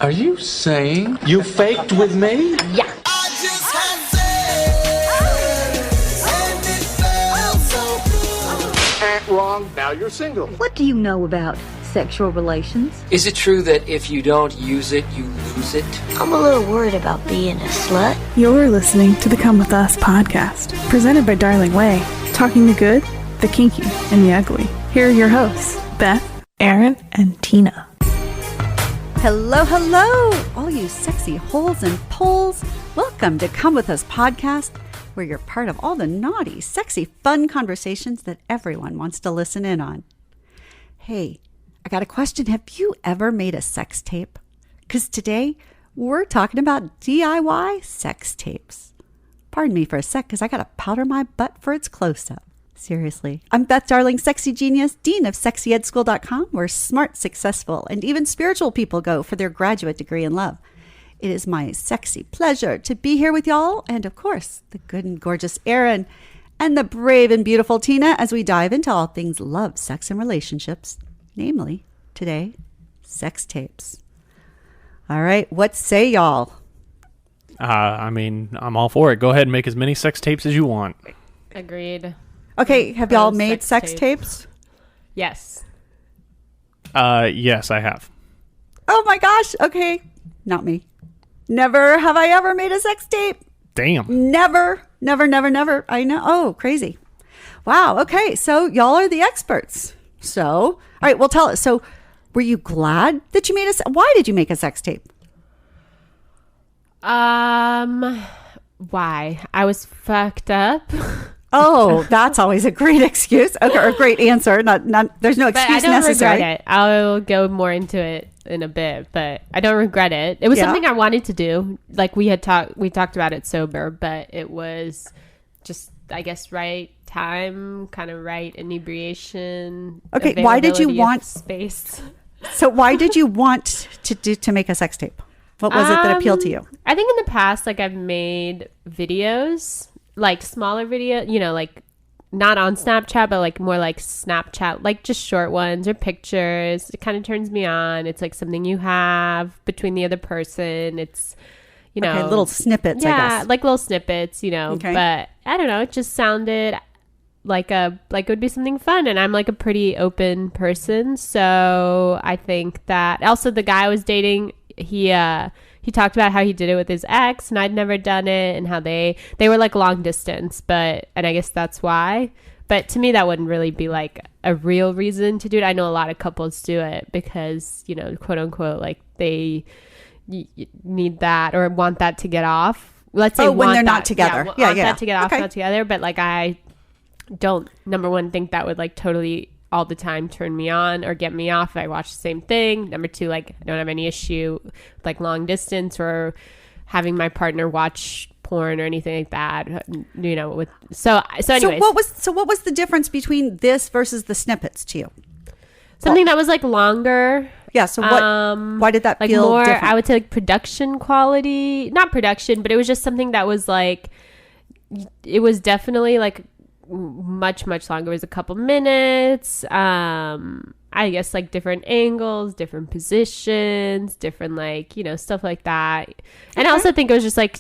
Are you saying you faked with me? Yeah. I just had sex, and it felt so good. Wrong. Now you're single. What do you know about sexual relations? Is it true that if you don't use it, you lose it? I'm a little worried about being a slut. You're listening to the Come With Us podcast, presented by Darling Way, talking the good, the kinky, and the ugly. Here are your hosts, Beth, Aaron, and Tina. Hello, hello, all you sexy holes and poles. Welcome to Come With Us podcast, where you're part of all the naughty, sexy, fun conversations that everyone wants to listen in on. Hey, I got a question. Have you ever made a sex tape? Because today we're talking about DIY sex tapes. Pardon me for a sec, because I got to powder my butt for its close-up. Seriously. I'm Beth Darling, sexy genius, dean of sexyedschool.com, where smart, successful, and even spiritual people go for their graduate degree in love. It is my sexy pleasure to be here with y'all, and of course, the good and gorgeous Aaron, and the brave and beautiful Tina, as we dive into all things love, sex, and relationships. Namely, today, sex tapes. All right, what say y'all? I'm all for it. Go ahead and make as many sex tapes as you want. Agreed. Okay, have y'all made sex tapes? Yes. Yes, I have. Oh my gosh. Okay. Not me. Never have I ever made a sex tape. Damn. Never. I know. Oh, crazy. Wow. Okay. So y'all are the experts. So, all right. Well, tell us. So were you glad that you made why did you make a sex tape? Why? I was fucked up. Oh, that's always a great excuse. Okay, or a great answer. Not. There's no excuse but I don't necessary. regret it. I'll go more into it in a bit, but I don't regret it. It was something I wanted to do. Like we talked about it sober, but it was just, I guess, right time, kind of right inebriation. Okay, why did you want space? So why did you want to make a sex tape? What was it that appealed to you? I think in the past, like I've made videos, like smaller video, like not on Snapchat, but like more like Snapchat, like just short ones or pictures. It kind of turns me on. It's like something you have between the other person. It's, okay, little snippets, I guess. like little snippets, Okay. But I don't know. It just sounded like it would be something fun. And I'm like a pretty open person. So I think that also the guy I was dating, he talked about how he did it with his ex and I'd never done it, and how they were like long distance, and I guess that's why. But to me, that wouldn't really be like a real reason to do it. I know a lot of couples do it because, quote unquote, like they need that or want that to get off. Let's say when they're not together. Yeah. That to get off, okay. not together. But like I don't, number one, think that would like totally all the time turn me on or get me off if I watch the same thing. Number two, like I don't have any issue with like long distance or having my partner watch porn or anything like that. Anyways. So what was the difference between this versus the snippets to you? Something that was like longer. Yeah. So why did that like feel more? different? I would say like production quality, not production, but it was just something that was like, it was definitely like much longer. It was a couple minutes. I guess like different angles, different positions, different like stuff like that. And I also think it was just like,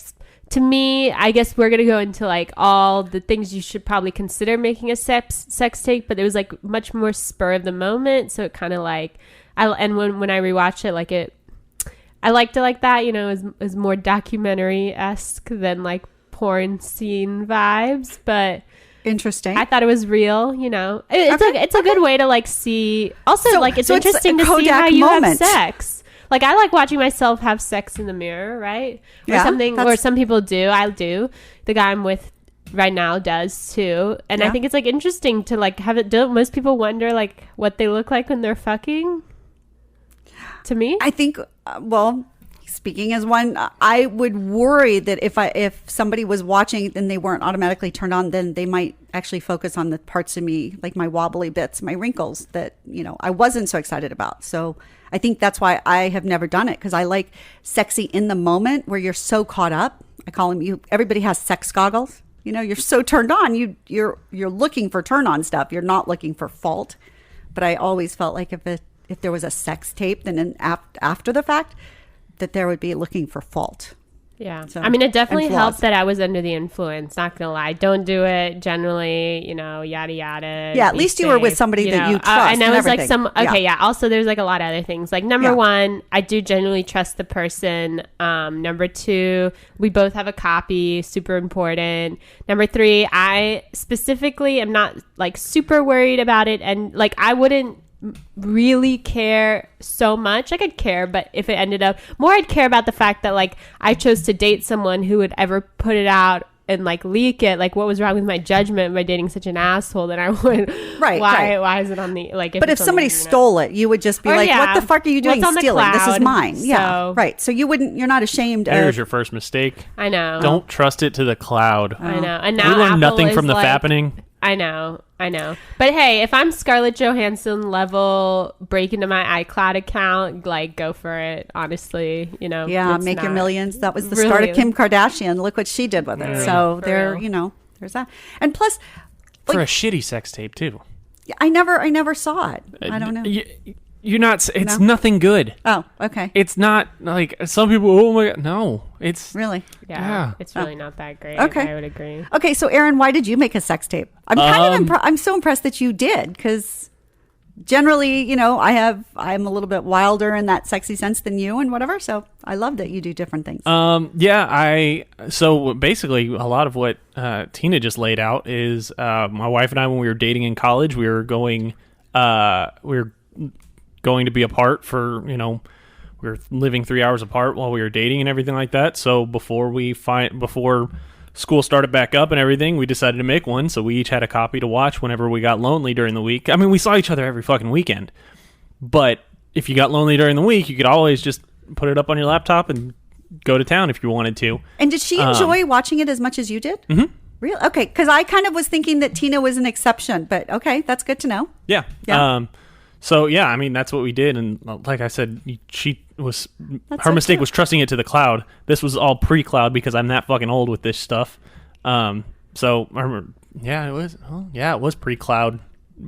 to me, I guess we're gonna go into like all the things you should probably consider making a sex tape, but it was like much more spur of the moment. So it kind of like when I rewatched it, like I liked it like that. It was more documentary-esque than like porn scene vibes, but interesting. I thought it was real, It's a good way to like see. Also, it's interesting to see how you have sex. Like I like watching myself have sex in the mirror, right? Or something. Or some people do. I do. The guy I'm with right now does too. And I think it's like interesting to like have it. Don't most people wonder like what they look like when they're fucking? To me, I think. Speaking as one, I would worry that if somebody was watching and they weren't automatically turned on, then they might actually focus on the parts of me, like my wobbly bits, my wrinkles that, I wasn't so excited about. So I think that's why I have never done it, because I like sexy in the moment where you're so caught up. I call them everybody has sex goggles. You're so turned on. You're looking for turn on stuff. You're not looking for fault. But I always felt like if there was a sex tape, then after the fact, that there would be looking for fault. Yeah. So, I mean, it definitely and flaws. helped that I was under the influence. Not going to lie. Don't do it generally, yada, yada. Yeah, at be least you were with safe, somebody that you trust. And I and was like everything. okay, yeah. Also, there's like a lot of other things. Like number one, I do genuinely trust the person. Number two, we both have a copy. Super important. Number three, I specifically am not like super worried about it. And like, I wouldn't really care so much. Like I'd care, but if it ended up more, I'd care about the fact that like I chose to date someone who would ever put it out and like leak it. Like what was wrong with my judgment by dating such an asshole that I would why is it on the like but if somebody stole it, you would just be like, what the fuck are you doing stealing? This is mine. Yeah, right. So you're not ashamed There's your first mistake. I know. Don't trust it to the cloud. I know. And now we learned Apple nothing is from the like, Fappening. I know. But hey, if I'm Scarlett Johansson level, break into my iCloud account, like go for it. Honestly, Yeah, make your millions. That was the start of Kim Kardashian. Look what she did with it. So there's that. And plus, for a shitty sex tape too. I never saw it. I don't know. You're not. It's nothing good. Oh, okay. It's not like some people. Oh my god, no. It's really. Yeah. It's really not that great. Okay, I would agree. Okay, so Aaron, why did you make a sex tape? I'm I'm so impressed that you did, because generally, I'm a little bit wilder in that sexy sense than you and whatever. So I love that you do different things. So basically a lot of what Tina just laid out is my wife and I, when we were dating in college, we were going to be apart for, we were living 3 hours apart while we were dating and everything like that. So before school started back up and everything, we decided to make one. So we each had a copy to watch whenever we got lonely during the week. I mean, we saw each other every fucking weekend, but if you got lonely during the week, you could always just put it up on your laptop and go to town if you wanted to. And did she enjoy watching it as much as you did? Mm-hmm. Really? Okay. Cause I kind of was thinking that Tina was an exception, but okay. That's good to know. Yeah. So yeah, I mean, that's what we did. And like I said, her mistake was trusting it to the cloud. This was all pre-cloud because I'm that fucking old with this stuff. So I remember, it was pre-cloud,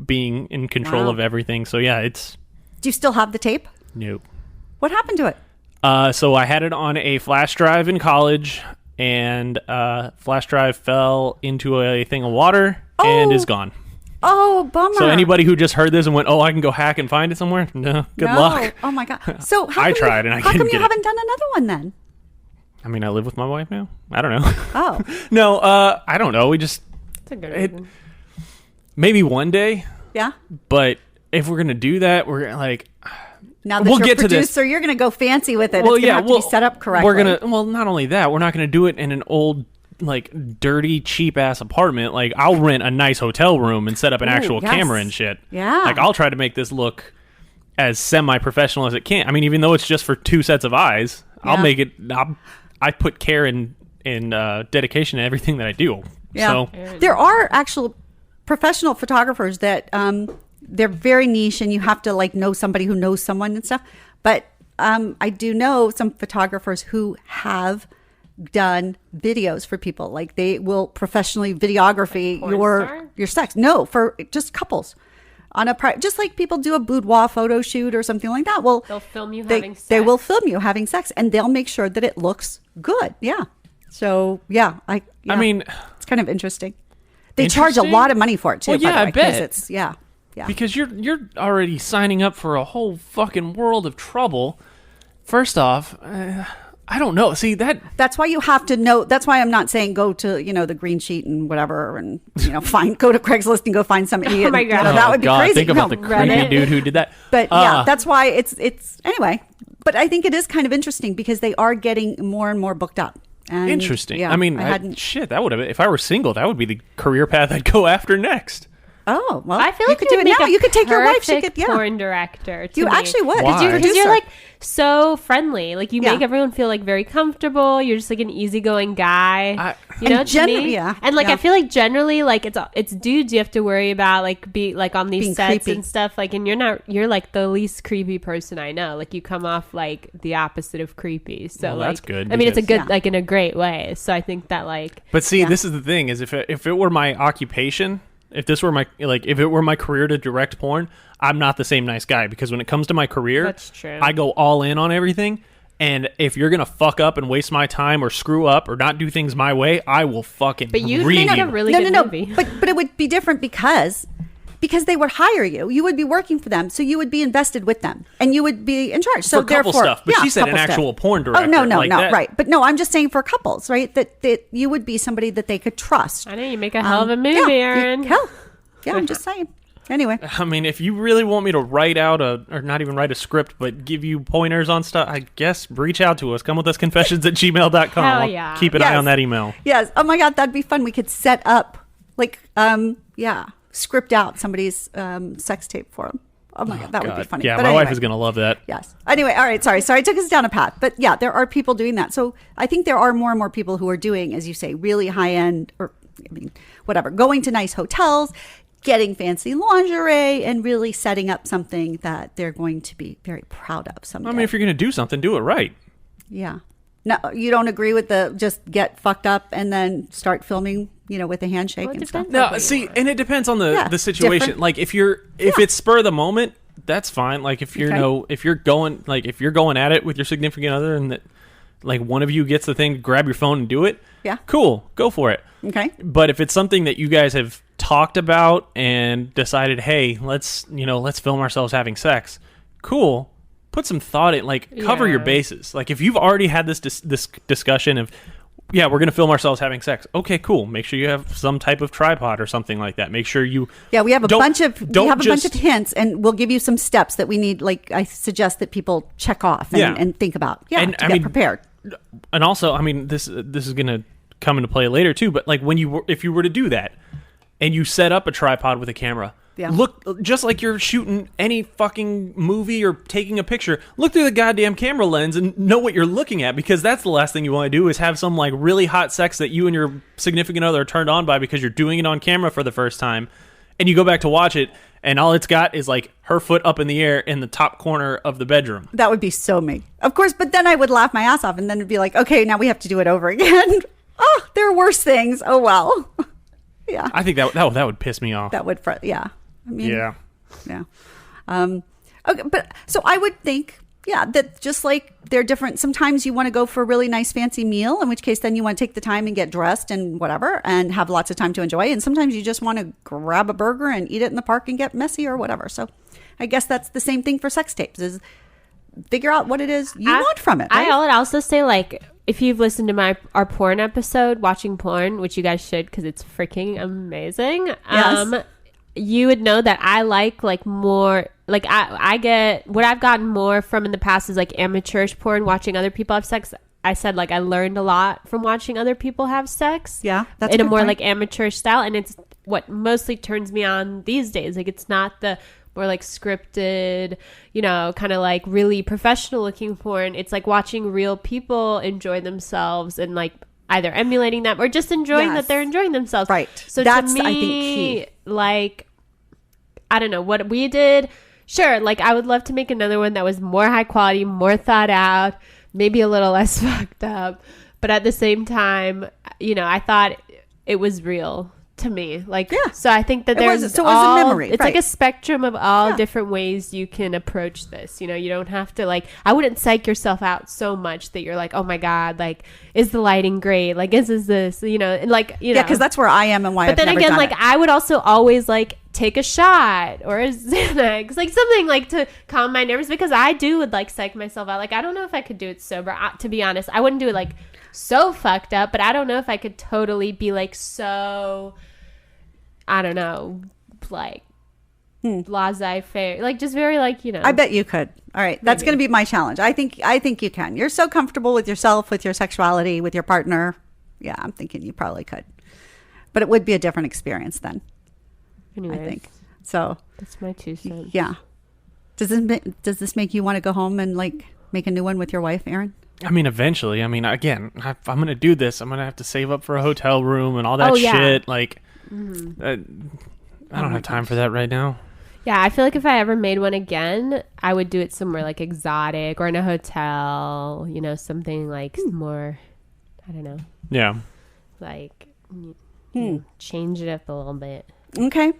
being in control of everything. So yeah, do you still have the tape? No. What happened to it? So I had it on a flash drive in college, and flash drive fell into a thing of water and is gone. Oh, bummer. So anybody who just heard this and went, I can go hack and find it somewhere? No, good luck. Oh my God. So I tried and I couldn't get it. How come you haven't done another one then? I mean, I live with my wife now. I don't know. Oh. No, I don't know. We just... That's a good reason. Maybe one day. Yeah. But if we're going to do that, we're like... Now that you're a producer, you're going to go fancy with it. It's going to have to be set up correctly. Not only that, we're not going to do it in an old... like dirty cheap ass apartment. Like I'll rent a nice hotel room and set up an actual camera and shit. Yeah. Like I'll try to make this look as semi-professional as it can. I mean, even though it's just for 2 sets of eyes, I'll make it. I put care and dedication to everything that I do. Yeah. So there are actual professional photographers that they're very niche, and you have to like know somebody who knows someone and stuff. But I do know some photographers who have done videos for people. Like they will professionally videography your sex. No, for just couples on just like people do a boudoir photo shoot or something like that. Well, they'll film you having sex. They will film you having sex, and they'll make sure that it looks good. Yeah. So I mean, it's kind of interesting. They charge a lot of money for it too. Well, yeah, I bet. It's yeah. Because you're already signing up for a whole fucking world of trouble. First off, I don't know. See, that's why you have to know. That's why I'm not saying go to, the green sheet and whatever, and, go to Craigslist and go find some idiot. Oh my God. That would be crazy. Think about the creepy dude who did that. But that's why it's anyway. But I think it is kind of interesting because they are getting more and more booked up. And, interesting. Yeah, I mean, that would have, if I were single, that would be the career path I'd go after next. Oh, well, I feel like you could do it now. You could take your wife. She could, porn director. You actually would. Because you're like so friendly. Like you make everyone feel like very comfortable. You're just like an easygoing guy. To me. Yeah. And like I feel like generally like it's dudes you have to worry about on these being sets creepy and stuff. Like and you're like the least creepy person I know. Like you come off like the opposite of creepy. So that's good. I mean it's a good like in a great way. So I think that like. But see, this is the thing: is if it were my occupation. If this were if it were my career to direct porn, I'm not the same nice guy, because when it comes to my career, that's true. I go all in on everything, And if you're going to fuck up and waste my time or screw up or not do things my way, I will fucking But you'd ream make you. a really good movie. But it would be different because they would hire you. You would be working for them, so you would be invested with them, and you would be in charge. So for couple therefore, stuff, but she said an couple actual stuff. porn director. Oh no, like that. right. But no, I'm just saying for couples, right? That you would be somebody that they could trust. I know you make a hell of a movie, Aaron. Yeah, I'm just saying. Anyway, I mean, if you really want me to write out or not even write a script, but give you pointers on stuff, I guess reach out to us. Come with us confessions@gmail.com. Hell yeah. I'll keep an eye on that email. yes. Oh my God, that'd be fun. We could set up script out somebody's sex tape for them. Oh my God, that would be funny. Yeah, But my anyway. wife is going to love that. Yes. Anyway, all right. Sorry, I took us down a path, but yeah, there are people doing that. So I think there are more and more people who are doing, as you say, really high end, or I mean, whatever, going to nice hotels, getting fancy lingerie, and really setting up something that they're going to be very proud of someday. I mean, if you're going to do something, do it right. Yeah. No, you don't agree with the just get fucked up and then start filming, with a handshake and stuff? No, see, and it depends on the situation. different. Like if it's spur of the moment, that's fine. Like if if you're going at it with your significant other and that like one of you gets the thing to grab your phone and do it, Yeah. cool, go for it. Okay. But if it's something that you guys have talked about and decided, hey, let's film ourselves having sex, cool. Put some thought in, cover your bases. Like if you've already had this discussion of, yeah, we're going to film ourselves having sex. Okay, cool. Make sure you have some type of tripod or something like that. Make sure you. Yeah, we have a bunch of just hints, and we'll give you some steps that we need. Like I suggest that people check off and think about. Yeah, And, to get prepared. And also, I mean, this is going to come into play later too. But like if you were to do that, and you set up a tripod with a camera. Yeah. Look, just like you're shooting any fucking movie or taking a picture, look through the goddamn camera lens and know what you're looking at, because that's the last thing you want to do is have some like really hot sex that you and your significant other are turned on by because you're doing it on camera for the first time, and you go back to watch it and all it's got is like her foot up in the air in the top corner of the bedroom. That would be so me. Of course, but then I would laugh my ass off, and then it'd be like, okay, now we have to do it over again. Oh, there are worse things. Oh, well. Yeah. I think that would piss me off. That would, yeah. I mean, yeah. Yeah. Okay, but so I would think, that just like they're different. Sometimes you want to go for a really nice fancy meal, in which case then you want to take the time and get dressed and whatever and have lots of time to enjoy. And sometimes you just want to grab a burger and eat it in the park and get messy or whatever. So I guess that's the same thing for sex tapes, is figure out what it is you want from it. Right? I would also say, like, if you've listened to our porn episode, Watching Porn, which you guys should because it's freaking amazing. Yes. You would know that I like more, like I get what I've gotten more from in the past is like amateurish porn, watching other people have sex. I said like I learned a lot from watching other people have sex. Yeah, that's in a good more point. like amateurish style, and it's what mostly turns me on these days. Like it's not the more like scripted, kind of like really professional looking porn. It's like watching real people enjoy themselves and like either emulating them or just enjoying that they're enjoying themselves. Right. So That's, to me, I think, key. Like, I don't know what we did. Sure. Like I would love to make another one that was more high quality, more thought out, maybe a little less fucked up. But at the same time, I thought it was real to me. Like, so I think that there's it was a memory. It's right. like a spectrum of all different ways you can approach this. You don't have to I wouldn't psych yourself out so much that you're like, oh my God, like, is the lighting great? Like, is this, Yeah, because that's where I am and why But I've then never again, done like, it. I would also always like take a shot or a Xanax, like something like to calm my nerves, because I would like psych myself out. Like, I don't know if I could do it sober. To be honest, I wouldn't do it like so fucked up, but I don't know if I could totally be like so, I don't know, like laissez-faire, like just very like, I bet you could. All right. That's going to be my challenge. I think you can. You're so comfortable with yourself, with your sexuality, with your partner. Yeah, I'm thinking you probably could. But it would be a different experience then. Anyways, I think. So that's my 2 cents. Yeah. Does this make you want to go home and like make a new one with your wife, Aaron? I mean, eventually. I mean, again, if I'm going to do this, I'm going to have to save up for a hotel room and all that shit. Like, I don't have time for that right now. Yeah, I feel like if I ever made one again, I would do it somewhere like exotic or in a hotel, something like more, I don't know. Yeah. Like, change it up a little bit. Okay.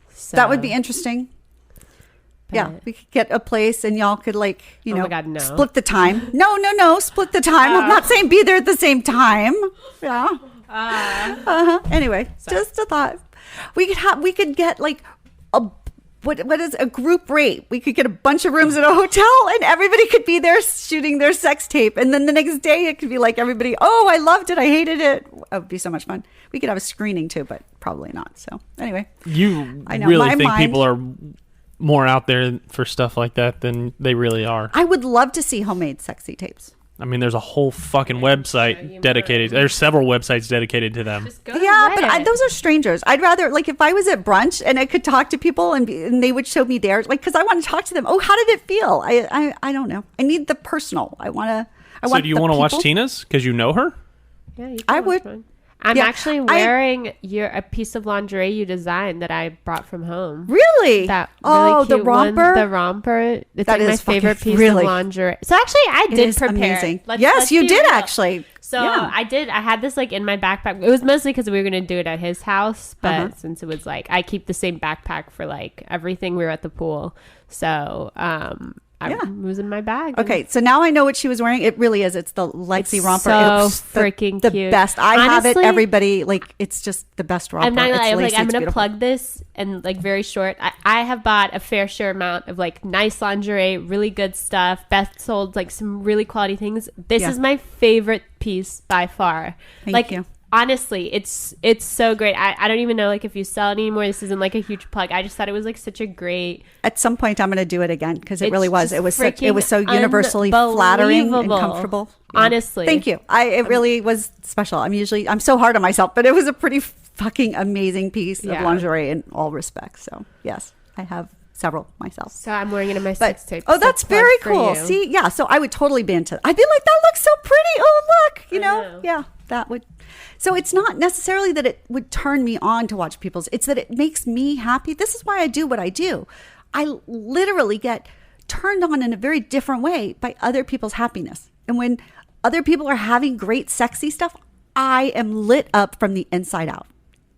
So, That would be interesting. Yeah, we could get a place and y'all could like, you Oh know, my God, no. split the time. No, split the time. I'm not saying be there at the same time. Yeah. Anyway, just a thought. We could get like a what is a group rate? We could get a bunch of rooms at a hotel and everybody could be there shooting their sex tape. And then the next day it could be like everybody, oh, I loved it. I hated it. It would be so much fun. We could have a screening too, but probably not. So anyway. I really think people are more out there for stuff like that than they really are. I would love to see homemade sexy tapes. I mean, there's a whole fucking website dedicated. There's several websites dedicated to them. Yeah, but those are strangers. I'd rather, like, if I was at brunch and I could talk to people and they would show me theirs, like, because I want to talk to them. Oh, how did it feel? I don't know. I need the personal. So do you want to watch Tina's because you know her? Yeah, you can I watch would. mine. I'm actually wearing a piece of lingerie you designed that I brought from home. Really? That really cute the romper. One, the romper. It's that like my is favorite piece really, of lingerie. So actually, I did prepare. Amazing. Let's you be did real. actually. So yeah. I did. I had this like in my backpack. It was mostly because we were gonna do it at his house, but since it was like I keep the same backpack for like everything, we were at the pool. So I was in my bag. Okay, so now I know what she was wearing. It really is. It's the Lexi romper. So freaking the cute. best. I have Honestly, it. Everybody like. It's just the best romper. I'm not gonna lie. I'm lacy, I'm gonna beautiful. plug this and like very short. I have bought a fair share amount of like nice lingerie, really good stuff. Beth sold like some really quality things. This is my favorite piece by far. Thank you. Honestly, it's so great. I don't even know like if you sell it anymore. This isn't like a huge plug. I just thought it was like such a great. At some point, I'm going to do it again because it It's really was. just It was so universally flattering and comfortable. Yeah. Honestly, thank you. It really was special. I'm so hard on myself, but it was a pretty fucking amazing piece of lingerie in all respects. So yes, I have several myself. So I'm wearing it in my sex tape. Oh, that's very cool. See, yeah. So I would totally be into. I'd be like, that looks so pretty. Oh, look, you know, yeah, that would. So it's not necessarily that it would turn me on to watch people's. It's that it makes me happy. This is why I do what I do. I literally get turned on in a very different way by other people's happiness. And when other people are having great sexy stuff, I am lit up from the inside out.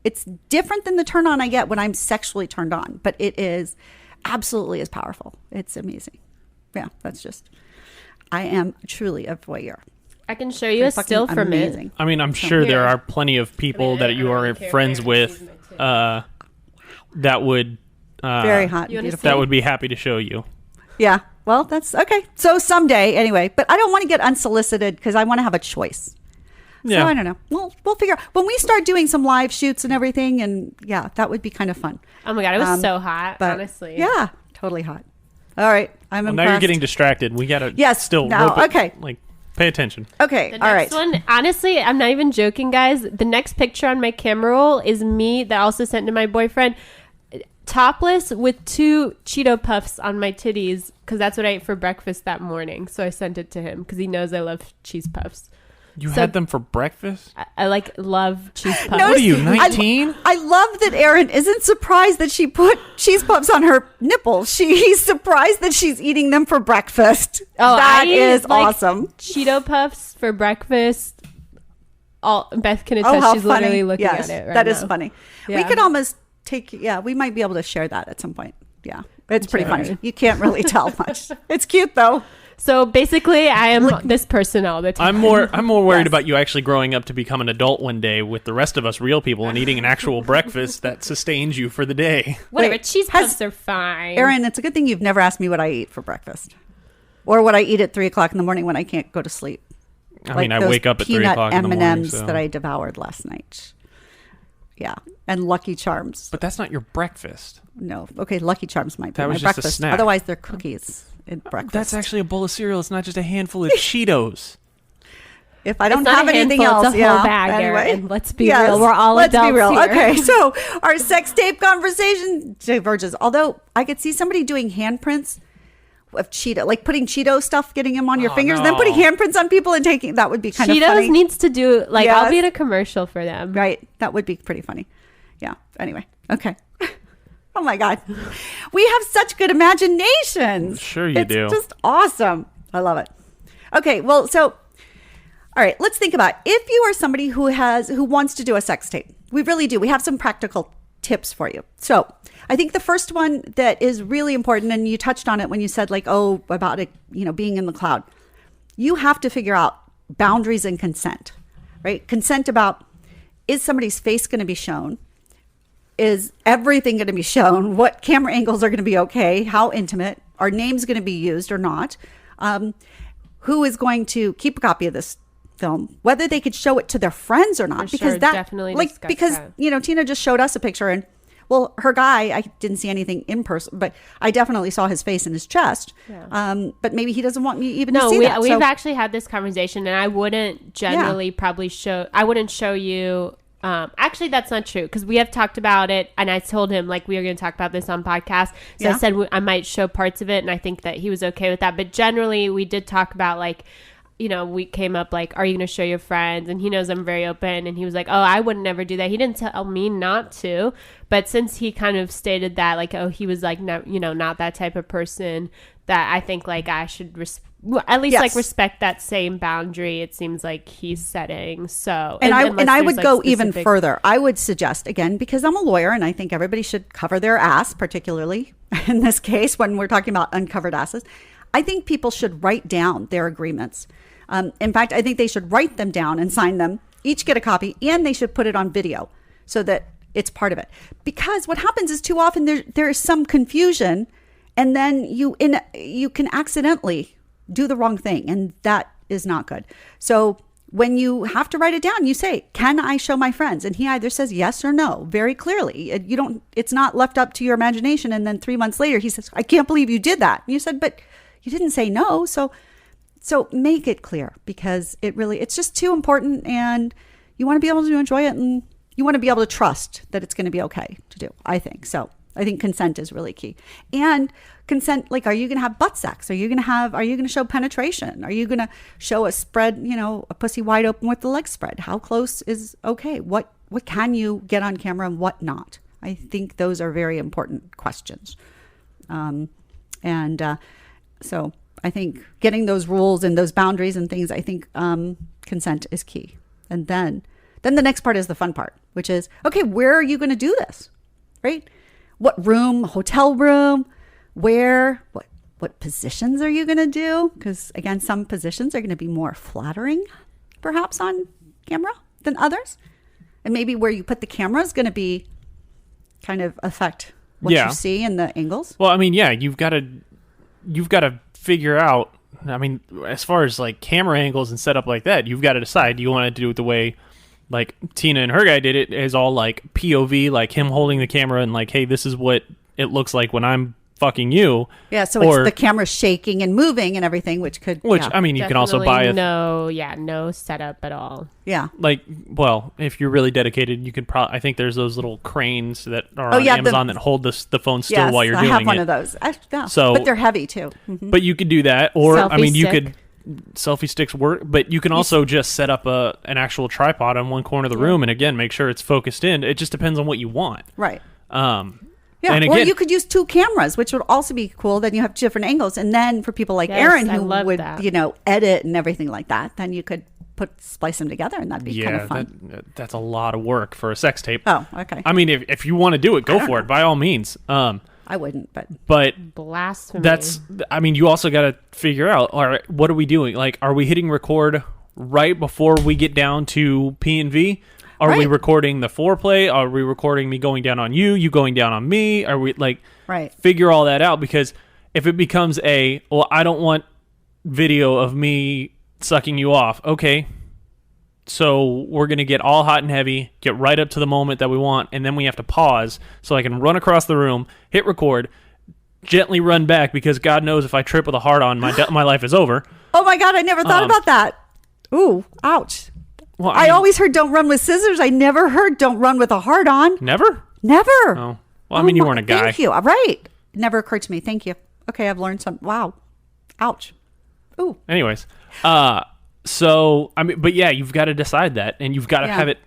It's different than the turn on I get when I'm sexually turned on, but it is absolutely as powerful. It's amazing. Yeah, that's just, I am truly a voyeur. I can show you a still from it. I mean, I'm sure there are plenty of people that you are friends with that would very hot, beautiful. That would be happy to show you. Yeah. Well, that's okay. So someday, anyway. But I don't want to get unsolicited because I want to have a choice. Yeah. So I don't know. We'll figure out when we start doing some live shoots and everything, and yeah, that would be kind of fun. Oh my God, it was so hot. Honestly, yeah, totally hot. All right, I'm impressed. Now you're getting distracted. We gotta like pay attention. Okay, all right. The next one, honestly, I'm not even joking, guys. The next picture on my camera roll is me that I also sent to my boyfriend, topless with 2 Cheeto Puffs on my titties because that's what I ate for breakfast that morning. So I sent it to him because he knows I love cheese puffs. You had them for breakfast? I like love cheese puffs. What are you, 19? I love that Erin isn't surprised that she put cheese puffs on her nipples. He's surprised that she's eating them for breakfast. Oh, that is awesome. Cheeto Puffs for breakfast. Beth can attest. She's funny. literally looking at it right That now. is funny. Yeah. We could almost we might be able to share that at some point. Yeah, it's pretty funny. You can't really tell much. It's cute though. So basically, I am this person all the time. I'm more worried about you actually growing up to become an adult one day with the rest of us real people and eating an actual breakfast that sustains you for the day. Whatever, cheese puffs are fine. Erin, it's a good thing you've never asked me what I eat for breakfast, or what I eat at 3:00 in the morning when I can't go to sleep. I mean, I wake up at 3:00 in the morning. M&Ms so. that I devoured last night. Yeah, and Lucky Charms. But that's not your breakfast. No, okay, Lucky Charms might be that my was just breakfast. A snack. Otherwise, they're cookies. Breakfast. That's actually a bowl of cereal. It's not just a handful of Cheetos. If I don't have anything else, it's a whole bag, anyway. Aaron. Let's be real. We're all adults be real. here. Okay, so our sex tape conversation diverges. Although I could see somebody doing handprints of Cheeto, like putting Cheeto stuff, getting them on your fingers, and then putting handprints on people and taking. That would be kind of funny. Cheetos needs to do I'll be in a commercial for them. Right, that would be pretty funny. Yeah. Anyway, okay. Oh my God. We have such good imaginations. Sure you do. It's just awesome. I love it. Okay, well, so all right, let's think about if you are somebody who wants to do a sex tape. We really do. We have some practical tips for you. So I think the first one that is really important, and you touched on it when you said like, oh, about it, being in the cloud. You have to figure out boundaries and consent, right? Consent about, is somebody's face going to be shown? Is everything going to be shown? What camera angles are going to be okay? How intimate? Are names going to be used or not? Who is going to keep a copy of this film? Whether they could show it to their friends or not, because that definitely Tina just showed us a picture, and well, her guy, I didn't see anything in person, but I definitely saw his face and his chest. Yeah. But maybe he doesn't want me even to see that. We've actually had this conversation, and I wouldn't generally I wouldn't show you. Actually, that's not true, because we have talked about it, and I told him like we were going to talk about this on podcast. So I said I might show parts of it, and I think that he was okay with that. But generally, we did talk about like, we came up like, are you going to show your friends? And he knows I'm very open, and he was like, oh, I would never do that. He didn't tell me not to, but since he kind of stated that, like, oh, he was like, no, not that type of person, that I think like I should at least like respect that same boundary. It seems like he's setting. So, and I would go even further. I would suggest, again, because I'm a lawyer, and I think everybody should cover their ass, particularly in this case when we're talking about uncovered asses. I think people should write down their agreements. In fact, I think they should write them down and sign them, each get a copy, and they should put it on video so that it's part of it. Because what happens is too often there is some confusion, and then you can accidentally do the wrong thing, and that is not good. So when you have to write it down, you say, can I show my friends? And he either says yes or no very clearly. It's not left up to your imagination, and then 3 months later he says, I can't believe you did that. And you said, but you didn't say no. So make it clear, because it's just too important, and you want to be able to enjoy it, and you want to be able to trust that it's going to be okay to do, I think. So I think consent is really key. And consent, like, are you going to have butt sex? Are you going to show penetration? Are you going to show a spread, a pussy wide open with the legs spread? How close is okay? What can you get on camera and what not? I think those are very important questions. So I think getting those rules and those boundaries and things, I think consent is key. And then the next part is the fun part, which is, okay, where are you going to do this? Right? What room, hotel room, where, what positions are you going to do? Because again, some positions are going to be more flattering perhaps on camera than others. And maybe where you put the camera is going to be kind of affect what you see in the angles. Well, I mean, yeah, you've got to figure out, I mean, as far as like camera angles and setup like that, you've got to decide, do you want to do it the way like Tina and her guy did it, is all like POV, like him holding the camera and like, hey, this is what it looks like when I'm fucking you. Yeah, so it's the camera shaking and moving and everything, I mean, you can also buy no setup at all. Yeah. Like, well, if you're really dedicated, you could probably, I think there's those little cranes that are on Amazon that hold the phone still while you're doing it. I have one of those. But they're heavy too. Mm-hmm. But you could do that, or selfie sticks work, but you can also just set up an actual tripod on one corner of the room, and again, make sure it's focused in. It just depends on what you want. Right. Yeah, and again, or you could use two cameras, which would also be cool. Then you have different angles, and then for people like Aaron who would, edit and everything like that, then you could splice them together, and that'd be kind of fun. That's a lot of work for a sex tape. Oh, okay. I mean, if you want to do it, go for it by all means. I wouldn't, but blasphemy. You also got to figure out, all right, what are we doing? Like, are we hitting record right before we get down to P&V? Are we recording the foreplay? Are we recording me going down on you, you going down on me? Are we figure all that out? Because if it becomes I don't want video of me sucking you off. Okay. So we're going to get all hot and heavy, get right up to the moment that we want, and then we have to pause so I can run across the room, hit record, gently run back, because God knows if I trip with a hard-on, my life is over. Oh my God, I never thought about that. Ooh, ouch. Well, I always heard don't run with scissors. I never heard don't run with a hard-on. Never? Never. Oh. Well, I mean, you weren't a guy. Thank you. Right. It never occurred to me. Thank you. Okay, I've learned something. Wow. Ouch. Ooh. Anyways, so, I mean, but yeah, you've got to decide that, and you've got to have it.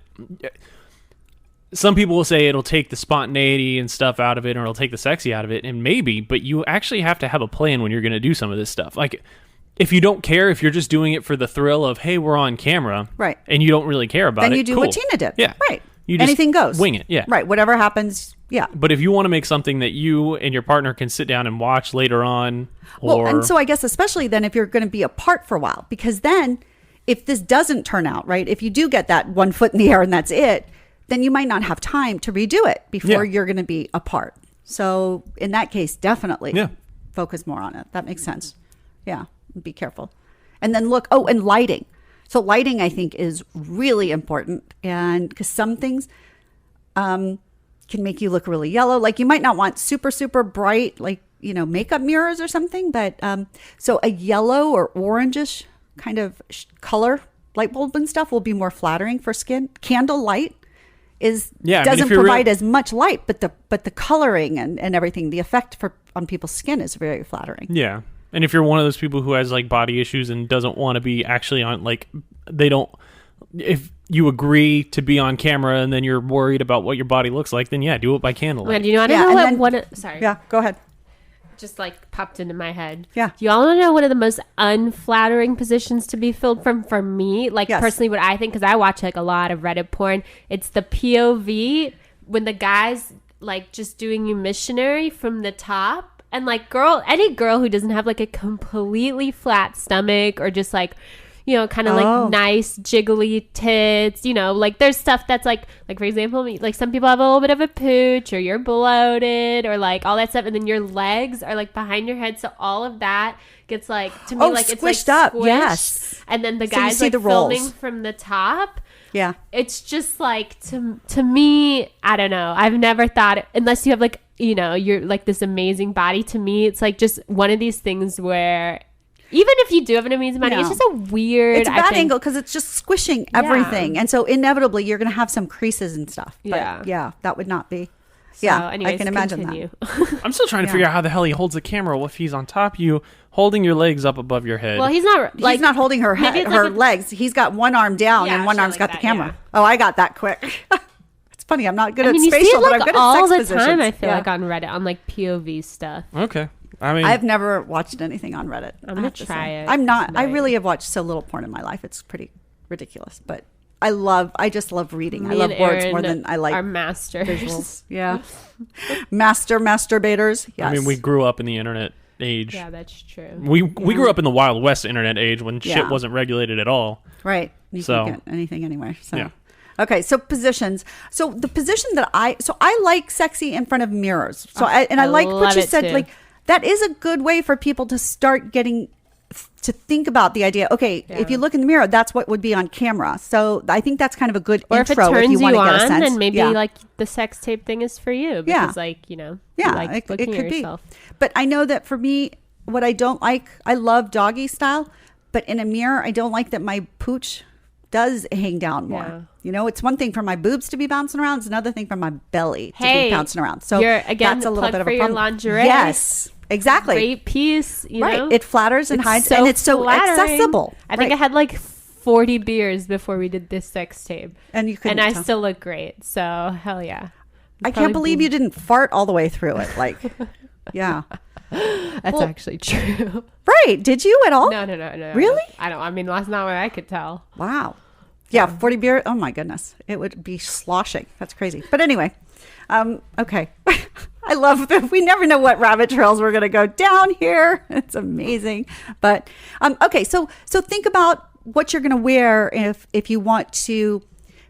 Some people will say it'll take the spontaneity and stuff out of it, or it'll take the sexy out of it, and maybe, but you actually have to have a plan when you're going to do some of this stuff. Like, if you don't care, if you're just doing it for the thrill of, hey, we're on camera, right, and you don't really care about it, then you do what Tina did. Yeah. Right. You just anything goes. Wing it, yeah. Right. Whatever happens, yeah. But if you want to make something that you and your partner can sit down and watch later on, or... Well, and so I guess especially then if you're going to be apart for a while, because then if this doesn't turn out right, if you do get that 1 foot in the air and that's it, then you might not have time to redo it before you're going to be apart. So in that case, definitely focus more on it. That makes sense. Yeah. Be careful. And then look, and lighting. So lighting, I think, is really important. And because some things can make you look really yellow. Like you might not want super, super bright, like, makeup mirrors or something. But so a yellow or orangish kind of color, light bulb and stuff will be more flattering for skin. Candle light doesn't provide as much light, but the coloring and everything, the effect on people's skin is very flattering. Yeah. And if you're one of those people who has like body issues and doesn't want to be actually on, like, if you agree to be on camera and then you're worried about what your body looks like, then do it by candlelight. You know, I don't know sorry. Yeah, go ahead. Just like popped into my head. Yeah. Do you all want to know one of the most unflattering positions to be filled from for me? Like personally what I think, because I watch like a lot of Reddit porn, it's the POV when the guy's like just doing you missionary from the top. And like any girl who doesn't have like a completely flat stomach or just like, kind of like nice jiggly tits, like there's stuff that's like for example, like some people have a little bit of a pooch or you're bloated or like all that stuff. And then your legs are like behind your head. So all of that gets like, to me, like it's like squished up. Squished. Yes. And then the guy's like filming from the top. Yeah. It's just like, to me, I don't know. I've never thought, unless you have like, you're like this amazing body, to me, it's like just one of these things where even if you do have an amazing body, it's just a weird... It's a bad angle because it's just squishing everything. And so inevitably you're going to have some creases and stuff. But that would not be... So, anyways, I can imagine that. I'm still trying to figure out how the hell he holds the camera if he's on top of you, holding your legs up above your head. Well, he's not he's not holding her legs. He's got one arm down and one arm's got the camera. Yeah. Oh, I got that quick. It's funny. I'm not good at spatial, you see it, but I'm good all at sex the positions. time. I feel like on Reddit on like POV stuff. Okay. I mean, I've never watched anything on Reddit. I'm gonna try it. I'm not. I really have watched so little porn in my life. It's pretty ridiculous, but I just love reading. I love words more than I like our masters. Visuals. Yeah. Master masturbators. Yes. I mean, we grew up in the internet age. Yeah, that's true. We grew up in the Wild West internet age when shit wasn't regulated at all. Right. You can get anything anywhere. So. Yeah. Okay, so positions. So the position that I like sexy in front of mirrors. So I like what you said. Too. Like that is a good way for people to start getting to think about the idea. Okay, if you look in the mirror, that's what would be on camera. So I think that's kind of a good intro. If it turns if you want to get a sense. Then maybe like the sex tape thing is for you because you like looking at yourself. But I know that for me, what I don't like, I love doggy style, but in a mirror, I don't like that my pooch does hang down more. It's one thing for my boobs to be bouncing around. It's another thing for my belly to be bouncing around. So that's a little bit of a problem. Lingerie. Yes, exactly. Great piece. You know? It flatters and hides, and it's so accessible. I think I had like 40 beers before we did this sex tape, and I still look great. So hell yeah! I can't believe you didn't fart all the way through it. Like, yeah. That's actually true. Right. Did you at all? No. Really? I don't. I mean, that's not what I could tell. Wow. Yeah, 40 beer. Oh my goodness. It would be sloshing. That's crazy. But anyway, okay. I love that we never know what rabbit trails we're going to go down here. It's amazing. But okay, so think about what you're going to wear if you want to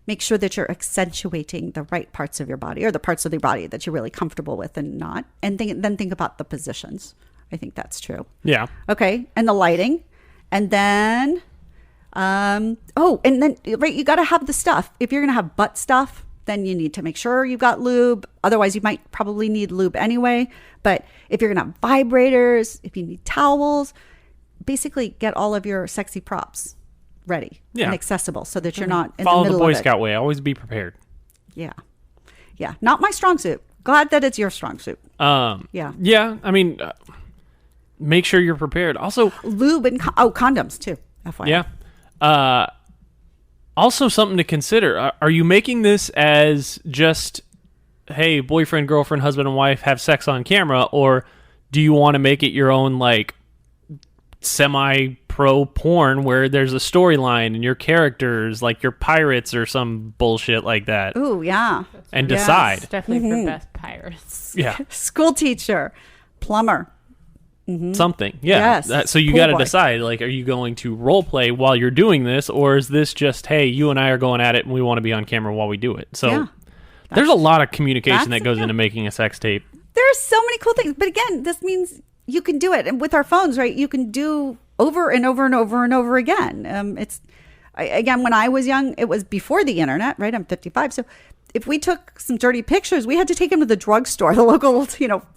make sure that you're accentuating the right parts of your body or the parts of your body that you're really comfortable with and not. And then think about the positions. I think that's true. Yeah. Okay. And the lighting. And then, and then, right, you got to have the stuff. If you're going to have butt stuff, then you need to make sure you've got lube. Otherwise, you might probably need lube anyway. But if you're going to have vibrators, if you need towels, basically get all of your sexy props ready and accessible so that you're not in Follow the middle the Boy of it. Scout way. Always be prepared. Yeah. Yeah. Not my strong suit. Glad that it's your strong suit. Yeah. Yeah. I mean, make sure you're prepared. Also, lube and condoms too. FYI. Yeah. Also, something to consider. Are you making this as just, hey, boyfriend, girlfriend, husband, and wife have sex on camera, or do you want to make it your own, like, semi-pro porn where there's a storyline and your characters, like your pirates or some bullshit like that. Ooh, yeah. And decide. It's definitely for best pirates. Yeah. School teacher, plumber. Something. Yeah. Yes. So you Pool got to boy. decide, like, are you going to role play while you're doing this, or is this just, hey, you and I are going at it and we want to be on camera while we do it? So Yeah. there's a lot of communication that that's- goes yeah. into making a sex tape. There's so many cool things. But again, this means you can do it. And with our phones, right, you can do over and over and over and over again. Again, when I was young, it was before the internet, right? I'm 55. So if we took some dirty pictures, we had to take them to the drugstore, the local,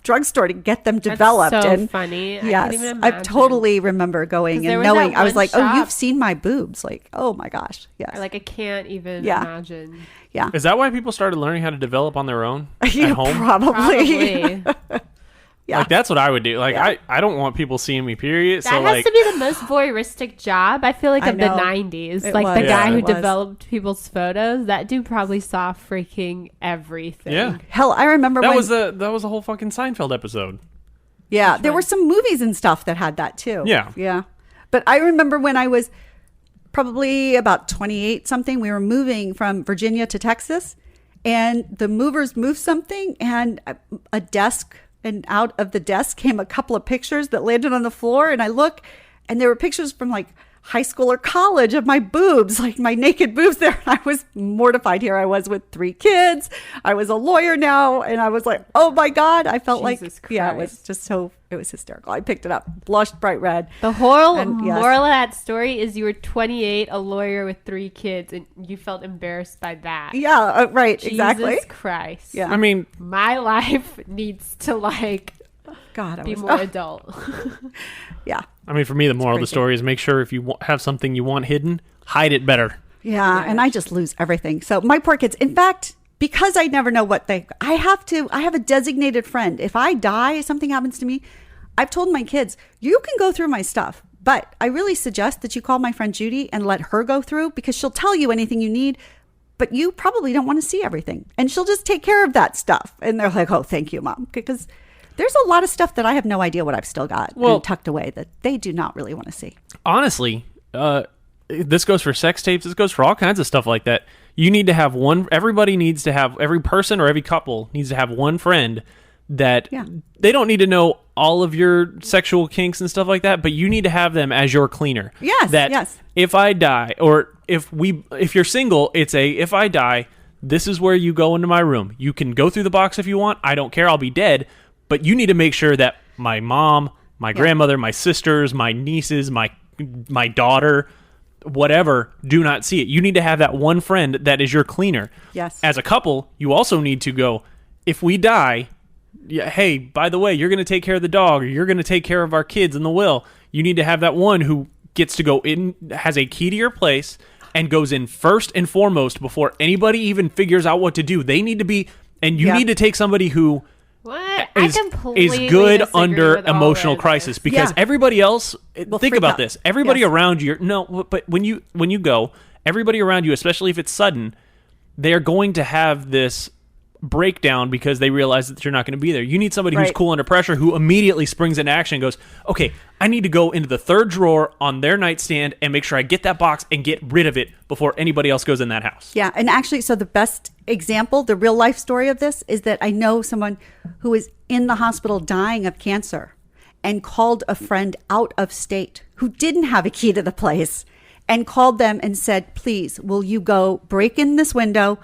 drugstore to get them developed. That's so and funny. I Yes, can't even I imagine. totally remember going 'Cause there and was knowing. that I was one like, "Oh, shop- you've seen my boobs!" Like, oh my gosh, yes, Like I can't even Yeah. imagine. yeah, Is that why people started learning how to develop on their own Yeah, at home? probably. Probably. Yeah. Like, that's what I would do. Like, Yeah. I don't want people seeing me, period. That So, has like, to be the most voyeuristic job, I feel like, I of the know. 90s. It Like, the was. guy Yeah, who it was. developed people's photos, that dude probably saw freaking everything. yeah. Hell, I remember That when. was a whole fucking Seinfeld episode. Yeah, there were some movies and stuff that had that too. Yeah. Yeah. But I remember when I was probably about 28 something, we were moving from Virginia to Texas, and the movers moved something, and a desk, and out of the desk came a couple of pictures that landed on the floor, and I look, and there were pictures from like high school or college of my boobs, like my naked boobs there. I was mortified. Here I was with 3 kids. I was a lawyer now, and I was like, oh my God. I felt Jesus yeah, it was Christ. just it was hysterical. I picked it up, blushed bright red. The whole And, yes. moral of that story is you were 28, a lawyer with 3 kids, and you felt embarrassed by that. Yeah, right, Jesus exactly. Christ. Yeah. I mean, My life needs to, like, God, I be was, more adult. yeah. for me, the moral of the crazy. story is make sure if you have something you want hidden, hide it better. Yeah, and I just lose everything. So my poor kids. In fact, because I never know what I have a designated friend. If I die, something happens to me, I've told my kids, you can go through my stuff, but I really suggest that you call my friend Judy and let her go through, because she'll tell you anything you need, but you probably don't want to see everything, and she'll just take care of that stuff. And they're like, oh, thank you, Mom. Because there's a lot of stuff that I have no idea what I've still got and tucked away that they do not really want to see. Honestly, this goes for sex tapes. This goes for all kinds of stuff like that. You need to have every person or every couple needs to have one friend that they don't need to know all of your sexual kinks and stuff like that, but you need to have them as your cleaner. Yes, That yes. if I die, or if you're single, it's if I die, this is where you go into my room. You can go through the box if you want. I don't care. I'll be dead. But you need to make sure that my mom, my grandmother, my sisters, my nieces, my daughter, whatever, do not see it. You need to have that one friend that is your cleaner. Yes. As a couple, you also need to go, if we die, hey, by the way, you're going to take care of the dog, or you're going to take care of our kids in the will. You need to have that one who gets to go in, has a key to your place, and goes in first and foremost before anybody even figures out what to do. They need to be, and you need to take somebody who What? is I completely good disagree under with all emotional of crisis, this. because everybody else, Will think freak about out. this, everybody Yes. around you, but when you go, everybody around you, especially if it's sudden, they are going to have this breakdown because they realize that you're not going to be there. You need somebody who's Right. cool under pressure, who immediately springs into action and goes, okay, I need to go into the third drawer on their nightstand and make sure I get that box and get rid of it before anybody else goes in that house. Yeah, and actually, so the best example, the real life story of this is that I know someone who is in the hospital dying of cancer and called a friend out of state who didn't have a key to the place, and called them and said, please, will you go break in this window?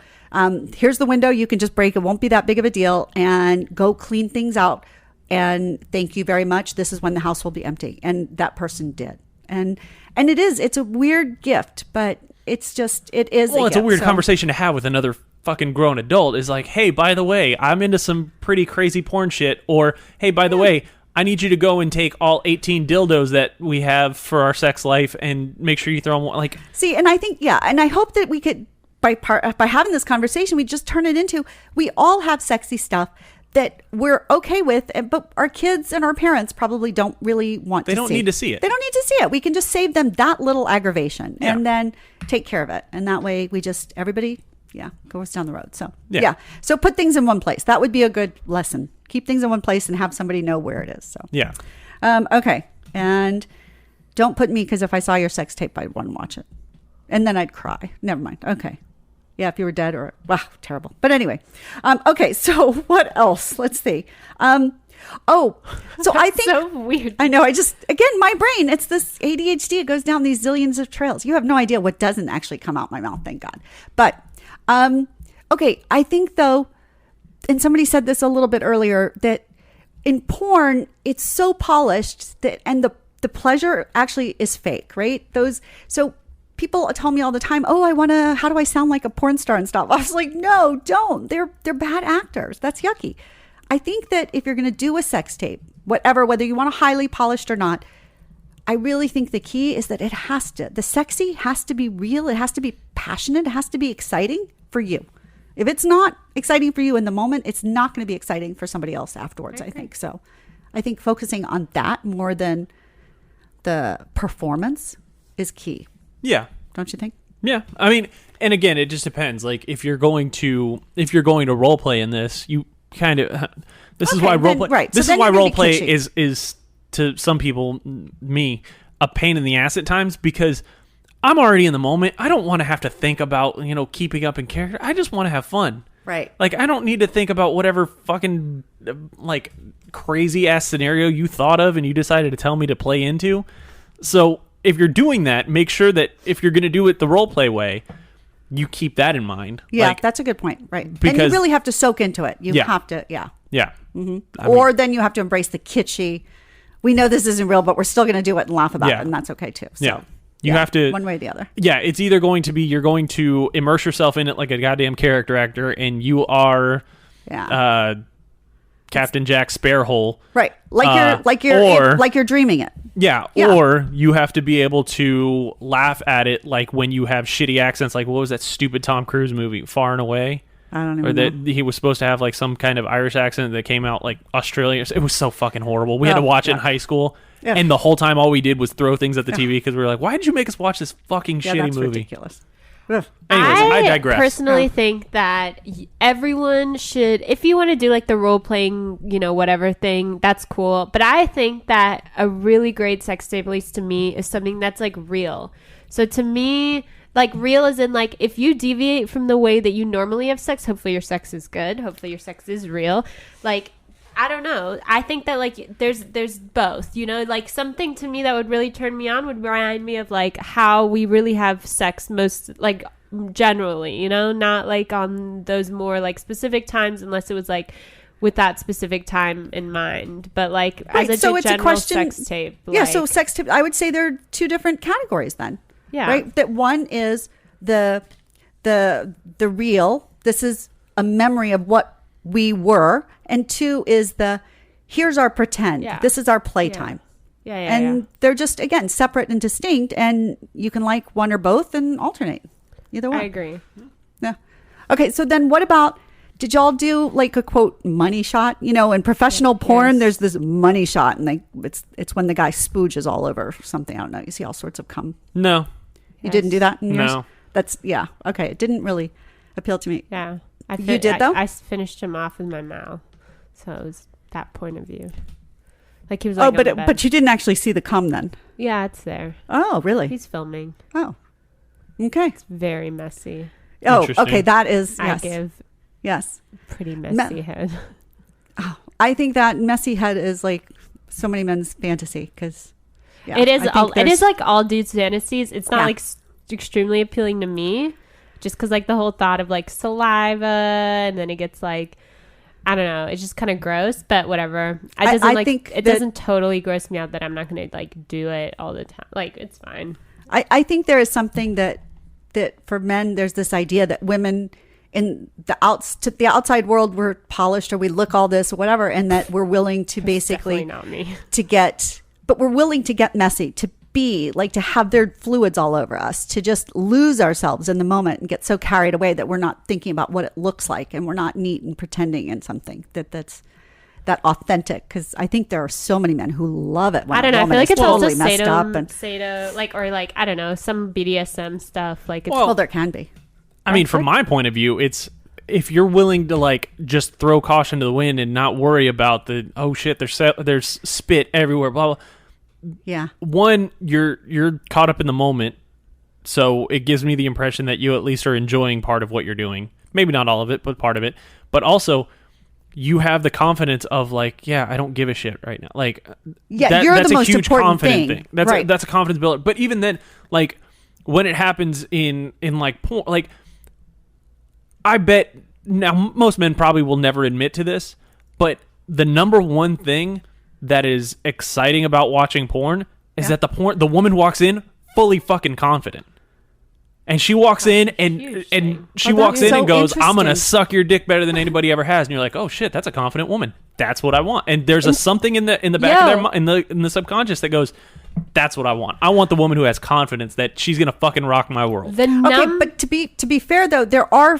Here's the window. You can just break. It won't be that big of a deal, and go clean things out. And thank you very much. This is when the house will be empty. And that person did. And it's a weird gift, but it is. Well, it's a gift, weird so- conversation to have with another fucking grown adult. Is like, hey, by the way, I'm into some pretty crazy porn shit. Or, hey, by the way, I need you to go and take all 18 dildos that we have for our sex life and make sure you throw them. Like, See, and I think, and I hope that we could, by having this conversation, we just turn it into, we all have sexy stuff that we're okay with, but our kids and our parents probably don't really want to see. They don't need to see it. They don't need to see it. We can just save them that little aggravation and then take care of it. And that way everybody goes down the road. So, So put things in one place. That would be a good lesson. Keep things in one place and have somebody know where it is. So, yeah. Okay. And Don't put me, because if I saw your sex tape, I'd want to watch it. And then I'd cry. Never mind. Okay. Yeah, if you were dead or, wow, terrible. But anyway. Okay, so what else? Let's see. So I think so weird. I know. Again, my brain, it's this ADHD. It goes down these zillions of trails. You have no idea what doesn't actually come out my mouth. Thank God. But, okay. I think though, and somebody said this a little bit earlier, that in porn, it's so polished that, and the pleasure actually is fake, right? So people tell me all the time, oh, how do I sound like a porn star and stuff? I was like, no, don't. They're bad actors. That's yucky. I think that if you're going to do a sex tape, whether you want a highly polished or not, I really think the key is that the sexy has to be real. It has to be passionate. It has to be exciting for you. If it's not exciting for you in the moment, it's not going to be exciting for somebody else afterwards, I think. So I think focusing on that more than the performance is key. Yeah. Don't you think? Yeah. I mean, and again, it just depends. Like if you're going to role play in this, you kind of this is why role play right. This So is why you're gonna role be play kitschy. is to some people, me, a pain in the ass at times, because I'm already in the moment. I don't want to have to think about, keeping up in character. I just want to have fun. Right. Like I don't need to think about whatever fucking like crazy ass scenario you thought of and you decided to tell me to play into. So if you're doing that, make sure that if you're going to do it the role play way, you keep that in mind. Yeah, that's a good point. Right. And because- you really have to soak into it. You Yeah. have to, yeah. Yeah. Or then you have to embrace the kitschy. We know this isn't real, but we're still going to do it and laugh about Yeah. it. And that's okay too. So, Yeah. You have to, one way or the other. Yeah, it's either going to be you're going to immerse yourself in it like a goddamn character actor, and you are Captain Jack Sparehole. Right. or- Like you're dreaming it. Yeah, Yeah. or you have to be able to laugh at it like when you have shitty accents, like what was that stupid Tom Cruise movie, Far and Away? I don't Or even that he was supposed to have like some kind of Irish accent that came out like Australian. It was so fucking horrible. We had to watch it in high school, Yeah. and the whole time all we did was throw things at the TV because we were like, "Why did you make us watch this fucking Yeah, shitty that's movie?" ridiculous. Ugh. Anyways, I digress. personally think that everyone should, if you want to do like the role playing, whatever thing, that's cool. But I think that a really great sex tape, at least to me, is something that's like real. So to me, like real as in like if you deviate from the way that you normally have sex, hopefully your sex is good. Hopefully your sex is real. Like, I don't know. I think that like there's both, like something to me that would really turn me on would remind me of like how we really have sex most like generally, not like on those more like specific times unless it was like with that specific time in mind. But like Right, as so a it's a general question. sex tape. Yeah. Like, So sex tape, I would say there are two different categories then. Yeah. Right. That one is the real. This is a memory of what we were, and two is here's our pretend. Yeah. This is our playtime. Yeah. And they're just again separate and distinct, and you can like one or both and alternate either one. I agree. Yeah. Okay. So then, what about? Did y'all do like a quote money shot? In professional porn, there's this money shot, and it's when the guy spooges all over something. I don't know. You see all sorts of cum. No, You didn't do that in yours? No. That's okay. It didn't really appeal to me. Yeah. You did, though? I finished him off with my mouth. So it was that point of view. Like he was like, Oh, but on the bed. but you didn't actually see the cum then. Yeah, it's there. Oh, really? He's filming. Oh, okay. Very messy. Oh, Interesting. okay. That is I yes, give yes. pretty messy head. Oh, I think that messy head is like so many men's fantasy because It is. I think It is there's- like all dudes' fantasies. It's not Yeah. like extremely appealing to me, just because like the whole thought of like saliva, and then it gets like, I don't know. It's just kind of gross, but whatever. It doesn't I like. think It that- doesn't totally gross me out that I'm not gonna like do it all the time. Like it's fine. I think there is something that for men there's this idea that women in the outside world we're polished or we look all this or whatever, and that we're willing to basically Definitely not me. but we're willing to get messy, to be like to have their fluids all over us, to just lose ourselves in the moment and get so carried away that we're not thinking about what it looks like, and we're not neat and pretending in something that's that authentic. Because I think there are so many men who love it when I don't a know. I woman feel like is it's totally also messed up, and Sado, like or like I don't know, some BDSM stuff. Like it's well, there can be. I mean, from my point of view, it's if you're willing to like just throw caution to the wind and not worry about the oh shit, there's spit everywhere, blah blah. Yeah. One, you're caught up in the moment, so it gives me the impression that you at least are enjoying part of what you're doing. Maybe not all of it, but part of it. But also, you have the confidence of like, yeah, I don't give a shit right now. Like, yeah, you're that's the a most huge important confident thing. That's that's a confidence builder. But even then, like when it happens in like porn, like I bet now most men probably will never admit to this, but the number one thing that is exciting about watching porn is that the woman walks in fully fucking confident. And she walks in and she walks in and goes, I'm going to suck your dick better than anybody ever has. And you're like, oh shit, that's a confident woman. That's what I want. And there's a something in the back of their mind, in the subconscious that goes, that's what I want. I want the woman who has confidence that she's going to fucking rock my world. Okay, but to be fair though, there are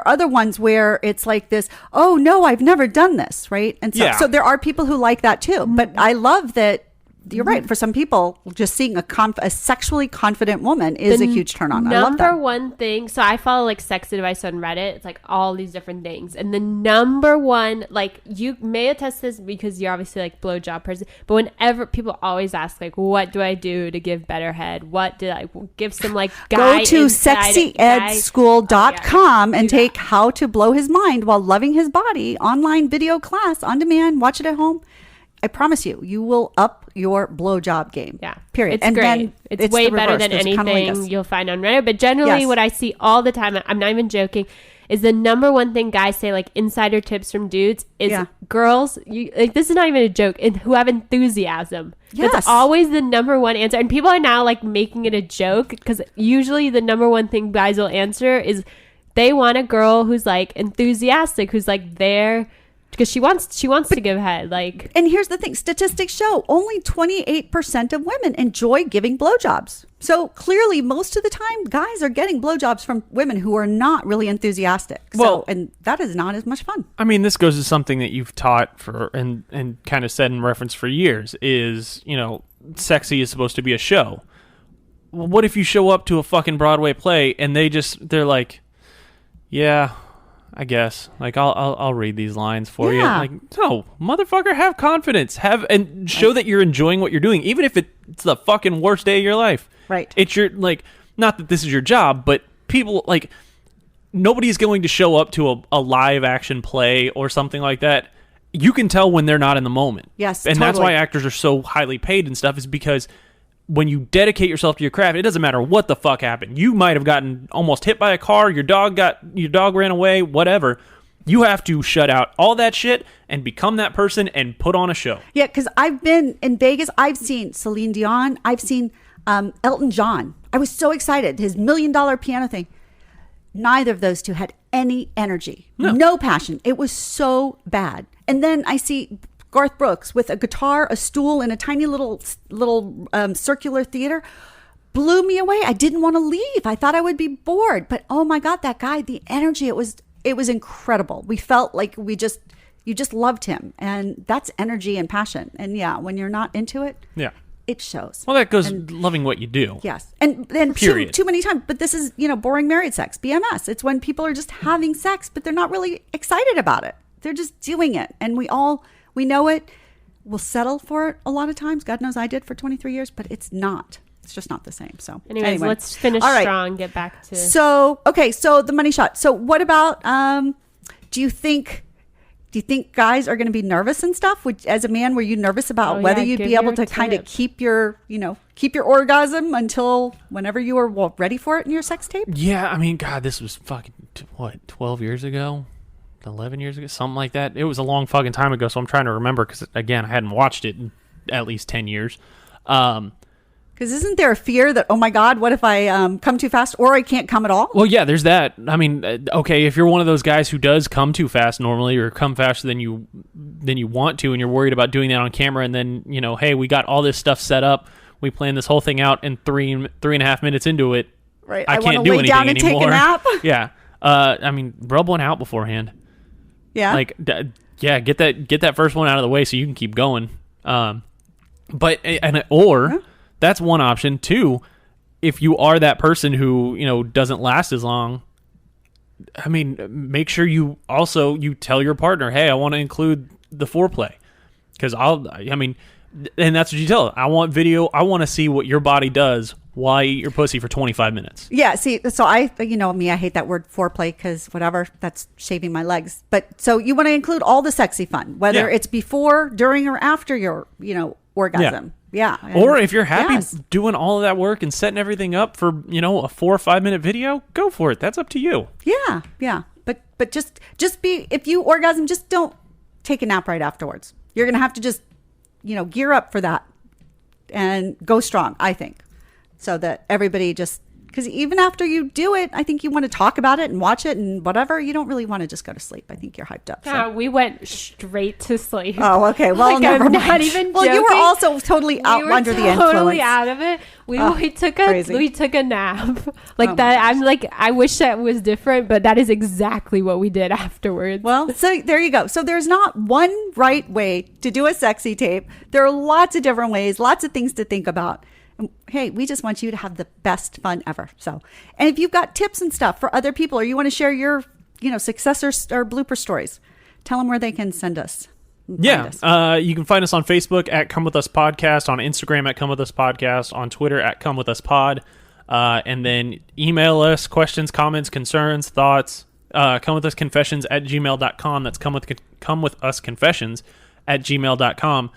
other ones where it's like this, oh no, I've never done this, right? And so there are people who like that too. But I love that you're right. For some people, just seeing a sexually confident woman is a huge turn on. I love that. Number one thing, so I follow like sex advice on Reddit. It's like all these different things. And the number one, like you may attest this because you're obviously like blowjob person, but whenever people always ask like, what do I do to give better head? What did I give some like guy Go to sexyedschool.com and take How to Blow His Mind While Loving His Body online video class on demand. Watch it at home. I promise you will up your blowjob game. Yeah. Period. It's great. It's way better than anything you'll find on Reddit. But generally what I see all the time, I'm not even joking, is the number one thing guys say, like insider tips from dudes, is girls, this is not even a joke, and who have enthusiasm. Yes. That's always the number one answer. And people are now like making it a joke because usually the number one thing guys will answer is they want a girl who's like enthusiastic, who's like there because she wants to give head. Like, and here's the thing: statistics show only 28% of women enjoy giving blowjobs. So clearly, most of the time, guys are getting blowjobs from women who are not really enthusiastic. And that is not as much fun. I mean, this goes to something that you've taught for and kind of said in reference for years is, sexy is supposed to be a show. Well, what if you show up to a fucking Broadway play and they're like, yeah, I guess. Like, I'll read these lines for you. Like, no, motherfucker, have confidence. And show that you're enjoying what you're doing, even if it's the fucking worst day of your life. Right. It's your, like, not that this is your job, but people, like, nobody's going to show up to a live action play or something like that. You can tell when they're not in the moment. Yes, and that's why actors are so highly paid and stuff, is because when you dedicate yourself to your craft, it doesn't matter what the fuck happened. You might have gotten almost hit by a car, your dog ran away, whatever. You have to shut out all that shit and become that person and put on a show. Yeah, because I've been in Vegas. I've seen Celine Dion. I've seen Elton John. I was so excited. His $1 million piano thing. Neither of those two had any energy. No passion. It was so bad. And then I see Garth Brooks with a guitar, a stool, in a tiny little circular theater. Blew me away. I didn't want to leave. I thought I would be bored. But oh my God, that guy, the energy, it was incredible. We felt like you just loved him. And that's energy and passion. And yeah, when you're not into it, it shows. Well, that goes loving what you do. Yes. And then too many times, but this is, boring married sex, BMS. It's when people are just having sex, but they're not really excited about it. They're just doing it. And we know it. We'll settle for it a lot of times. God knows I did for 23 years, but it's not. It's just not the same. So anyways, let's finish strong, get back to... So the money shot. So what about, do you think guys are going to be nervous and stuff? As a man, were you nervous about whether you'd be able to kind of keep your orgasm until whenever you were ready for it in your sex tape? Yeah, I mean, God, this was fucking, 12 years ago? 11 years ago, something like that. It was a long fucking time ago, so I'm trying to remember because, again, I hadn't watched it in at least 10 years. Because isn't there a fear that, oh my God, what if I come too fast or I can't come at all? Well, yeah, there's that. I mean, okay, if you're one of those guys who does come too fast normally, or come faster than you want to, and you're worried about doing that on camera, and then, hey, we got all this stuff set up, we planned this whole thing out, and 3.5 minutes into it, right? I can't do anything down and anymore. Take a nap. Yeah. I mean, rub one out beforehand. Yeah. Like, get that first one out of the way so you can keep going. That's one option. Two, if you are that person who, doesn't last as long, I mean, make sure you tell your partner, hey, I want to include the foreplay. Because And that's what you tell them. I want video. I want to see what your body does while you eat your pussy for 25 minutes. Yeah, see, so I hate that word foreplay because whatever, that's shaving my legs. But so you want to include all the sexy fun, whether it's before, during, or after your, orgasm. Yeah. Or if you're happy doing all of that work and setting everything up for, a 4 or 5 minute video, go for it. That's up to you. Yeah. Yeah. But just be, if you orgasm, just don't take a nap right afterwards. You're going to have to just, gear up for that and go strong, I think. So that everybody just, because even after you do it, I think you want to talk about it and watch it and whatever. You don't really want to just go to sleep. I think you're hyped up. Yeah, we went straight to sleep. Oh, okay. Well, never I'm mind. not even well, joking. you were also totally under the influence. Totally out of it. We took a nap that. I'm like, I wish that was different, but that is exactly what we did afterwards. Well, so there you go. So there's not one right way to do a sexy tape. There are lots of different ways, lots of things to think about. Hey, we just want you to have the best fun ever. So, and if you've got tips and stuff for other people, or you want to share your, success or blooper stories, tell them where they can send us. Yeah. You can find us on Facebook at Come With Us Podcast, on Instagram at Come With Us Podcast, on Twitter at Come With Us Pod. And then email us questions, comments, concerns, thoughts. Come With Us Confessions at gmail.com. That's Come With Us Confessions at gmail.com.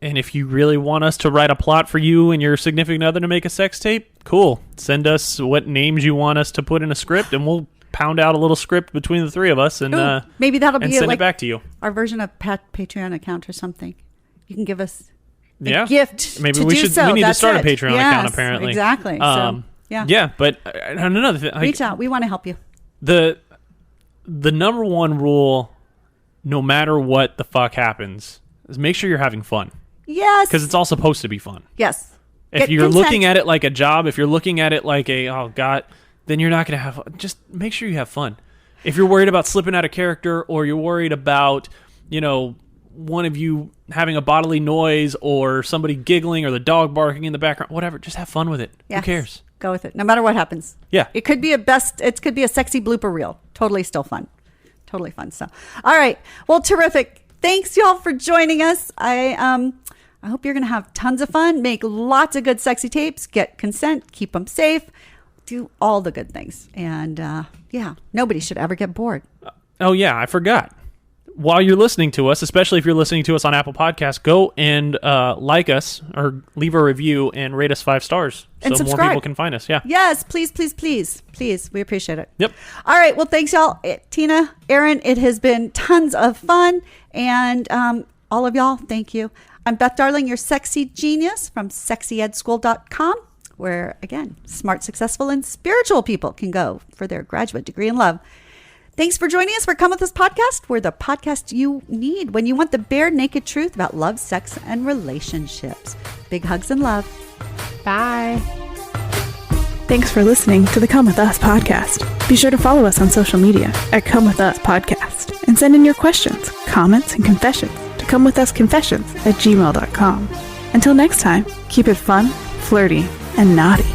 And if you really want us to write a plot for you and your significant other to make a sex tape, cool. Send us what names you want us to put in a script, and we'll pound out a little script between the three of us, and maybe that'll be send it back to you. Our version of Patreon account or something. You can give us a gift. Maybe we need to start a Patreon account. Apparently, exactly. Yeah. But another thing, reach out. We want to help you. The number one rule, no matter what the fuck happens, is make sure you're having fun. Yes. Because it's all supposed to be fun. Yes. If you're looking at it like a job, if you're looking at it like then you're not going to have fun. Just make sure you have fun. If you're worried about slipping out of character, or you're worried about, one of you having a bodily noise, or somebody giggling, or the dog barking in the background, whatever, just have fun with it. Yes. Who cares? Go with it. No matter what happens. Yeah. It could be it could be a sexy blooper reel. Totally still fun. Totally fun. So, all right. Well, terrific. Thanks, y'all, for joining us. I hope you're going to have tons of fun, make lots of good sexy tapes, get consent, keep them safe, do all the good things. And nobody should ever get bored. Oh, yeah, I forgot. While you're listening to us, especially if you're listening to us on Apple Podcasts, go and like us or leave a review and rate us 5 stars and so subscribe. More people can find us. Yeah. Yes, please, please, please, please. We appreciate it. Yep. All right. Well, thanks, y'all. Tina, Aaron, it has been tons of fun. And all of y'all, thank you. I'm Beth Darling, your sexy genius from sexyedschool.com, where, again, smart, successful, and spiritual people can go for their graduate degree in love. Thanks for joining us for Come With Us Podcast. We're the podcast you need when you want the bare naked truth about love, sex, and relationships. Big hugs and love. Bye. Thanks for listening to the Come With Us Podcast. Be sure to follow us on social media at Come With Us Podcast and send in your questions, comments, and confessions to comewithusconfessions@gmail.com. Until next time, keep it fun, flirty, and naughty.